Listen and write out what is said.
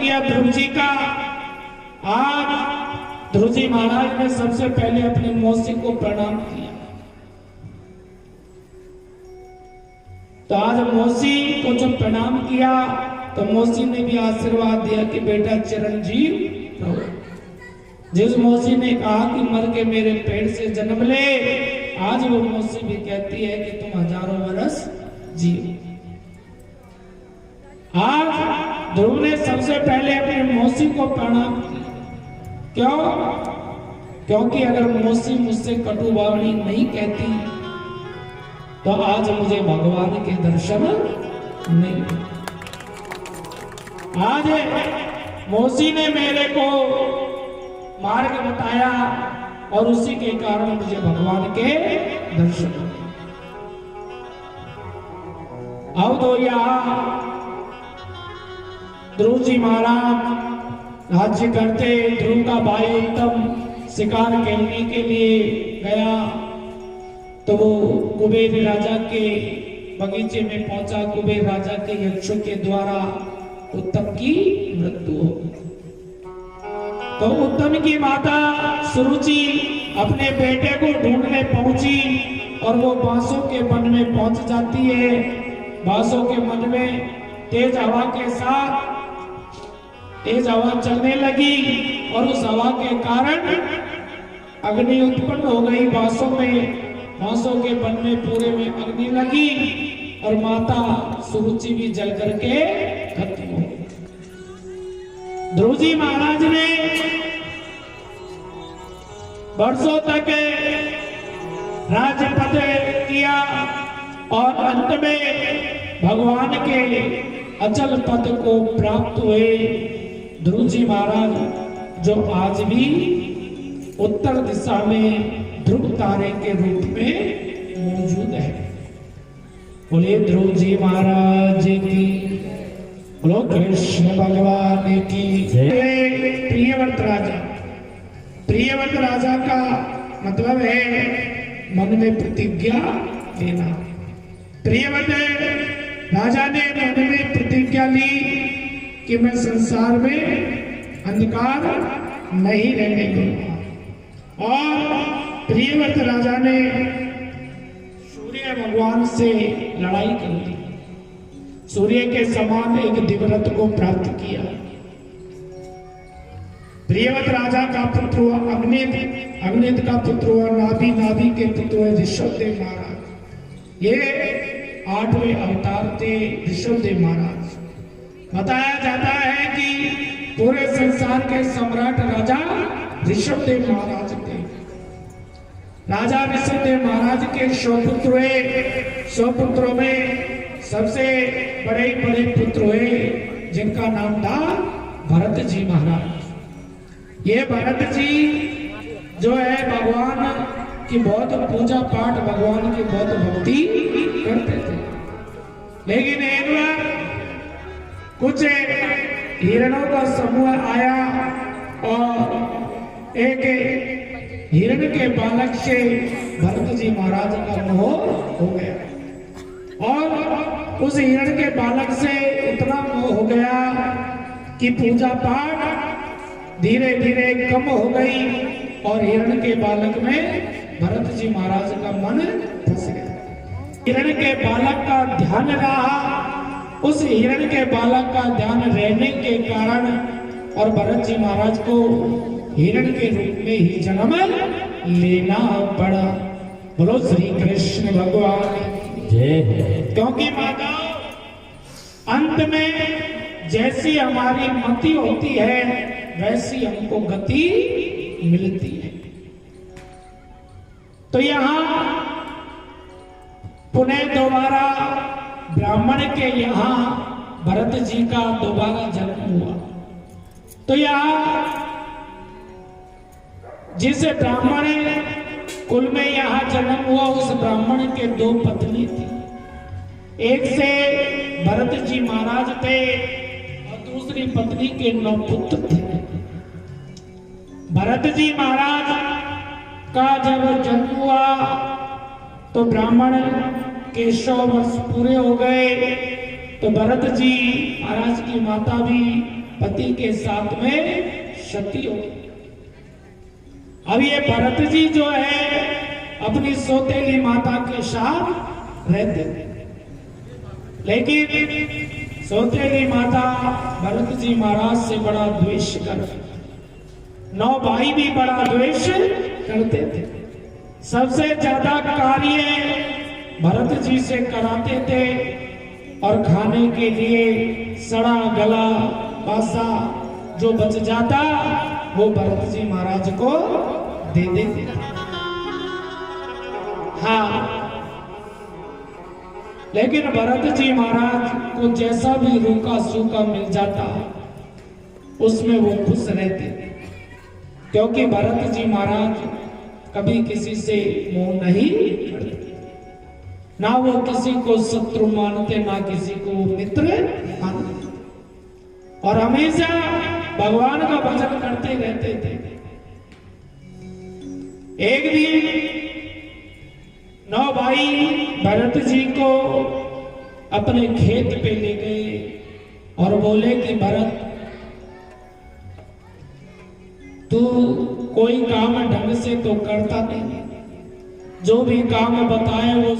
किया ध्रुव जी का। आज ध्रुव जी महाराज ने सबसे पहले अपनी मौसी को प्रणाम किया। तो आज मौसी को जब प्रणाम किया तो मौसी ने भी आशीर्वाद दिया कि बेटा चिरंजीव रहो। जिस मौसी ने कहा कि मर के मेरे पेट से जन्म ले, आज वो मौसी भी कहती है कि तुम हजारों वर्ष जियो। आज ध्रुव ने सबसे पहले अपनी मौसी को प्रणाम किया। क्यों? क्योंकि अगर मौसी मुझसे कटुवाणी नहीं कहती तो आज मुझे भगवान के दर्शन नहीं। आज मौसी ने मेरे को मार्ग बताया और उसी के कारण मुझे भगवान के दर्शन। अब तो यहाँ ध्रुव जी महाराज राज्य करते। ध्रुव का भाई उत्तम शिकार खेलने के लिए गया तो वो कुबेर राजा के बगीचे में पहुंचा। कुबेर राजा के यक्षों के द्वारा उत्तम की मृत्यु हो गई। तो उत्तम की माता सुरुचि अपने बेटे को ढूंढने पहुंची और वो बांसों के वन में पहुंच जाती है। बांसों के वन में तेज हवा के साथ तेज हवा चलने लगी और उस हवा के कारण अग्नि उत्पन्न हो गई बांसों में। बांसों के वन में पूरे में अग्नि लगी और माता सुरुचि भी जल करके खत्म हो गई। ध्रुव जी महाराज ने वर्षों तक राज्यपद किया और अंत में भगवान के अचल पद को प्राप्त हुए। ध्रुव जी महाराज जो आज भी उत्तर दिशा में ध्रुव तारे के रूप में मौजूद है। बोले ध्रुव जी महाराज की, बोलो कृष्ण भगवान की। प्रियव्रत राजा, प्रियव्रत राजा का मतलब है मन में प्रतिज्ञा लेना। प्रियव्रत राजा ने मन में प्रतिज्ञा ली कि मैं संसार में अंधकार नहीं रहने दूंगा। और प्रियव्रत राजा ने सूर्य भगवान से लड़ाई कर ली। सूर्य के समान एक दिव्यव्रत को प्राप्त किया। प्रियव्रत राजा का पुत्र हुआ अग्नित, अग्नित का पुत्र हुआ नाभि, नाभि के पुत्र हुए ऋषभदेव महाराज। ये 8वें अवतार थे ऋषभदेव महाराज। बताया जाता है कि पूरे संसार के सम्राट राजा ऋषभदेव महाराज थे। राजा ऋषभदेव महाराज के 100 पुत्र हुए। 100 पुत्रों में सबसे बड़े बड़े पुत्र हुए जिनका नाम था भरत जी महाराज। ये भरत जी जो है भगवान की बहुत पूजा पाठ, भगवान की बहुत भक्ति करते थे। लेकिन एक बार कुछ हिरणों का समूह आया और एक हिरण के बालक से भरत जी महाराज का मोह हो गया और उस हिरण के बालक से इतना मोह हो गया कि पूजा पाठ धीरे धीरे कम हो गई और हिरण के बालक में भरत जी महाराज का मन फंस गया। हिरण के बालक का ध्यान रहा। उस हिरण के बालक का ध्यान रहने के कारण और भरत जी महाराज को हिरण के रूप में ही जन्म लेना पड़ा। बोलो श्री कृष्ण भगवान जय। क्योंकि माता अंत में जैसी हमारी मति होती है वैसी हमको गति मिलती है। तो यहाँ पुनः दोबारा ब्राह्मण के यहाँ भरत जी का दोबारा जन्म हुआ। तो यहाँ जिस ब्राह्मण कुल में यहाँ जन्म हुआ उस ब्राह्मण के 2 पत्नी थी। एक से भरत जी महाराज थे और दूसरी पत्नी के 9 पुत्र थे। भरत जी महाराज का जब जन्म हुआ तो ब्राह्मण के 100 वर्ष पूरे हो गए। तो भरत जी महाराज की माता भी पति के साथ में सती हो। अब ये भरत जी जो है अपनी सौतेली माता के साथ रहते थे, लेकिन सौतेली माता भरत जी महाराज से बड़ा द्वेष करती, 9 भाई भी बड़ा द्वेष करते थे। सबसे ज्यादा कार्य भरत जी से कराते थे और खाने के लिए सड़ा गला बासा जो बच जाता वो भरत जी महाराज को दे देते थे। हाँ, लेकिन भरत जी महाराज को जैसा भी रूखा सूखा मिल जाता उसमें वो खुश रहते, क्योंकि भरत जी महाराज कभी किसी से मोह नहीं करते, ना वो किसी को शत्रु मानते ना किसी को मित्र मानते, और हमेशा भगवान का भजन करते रहते थे। एक दिन 9 भाई भरत जी को अपने खेत पे ले गए और बोले कि भरत, तू कोई काम ढंग से तो करता नहीं, जो भी काम बताए वो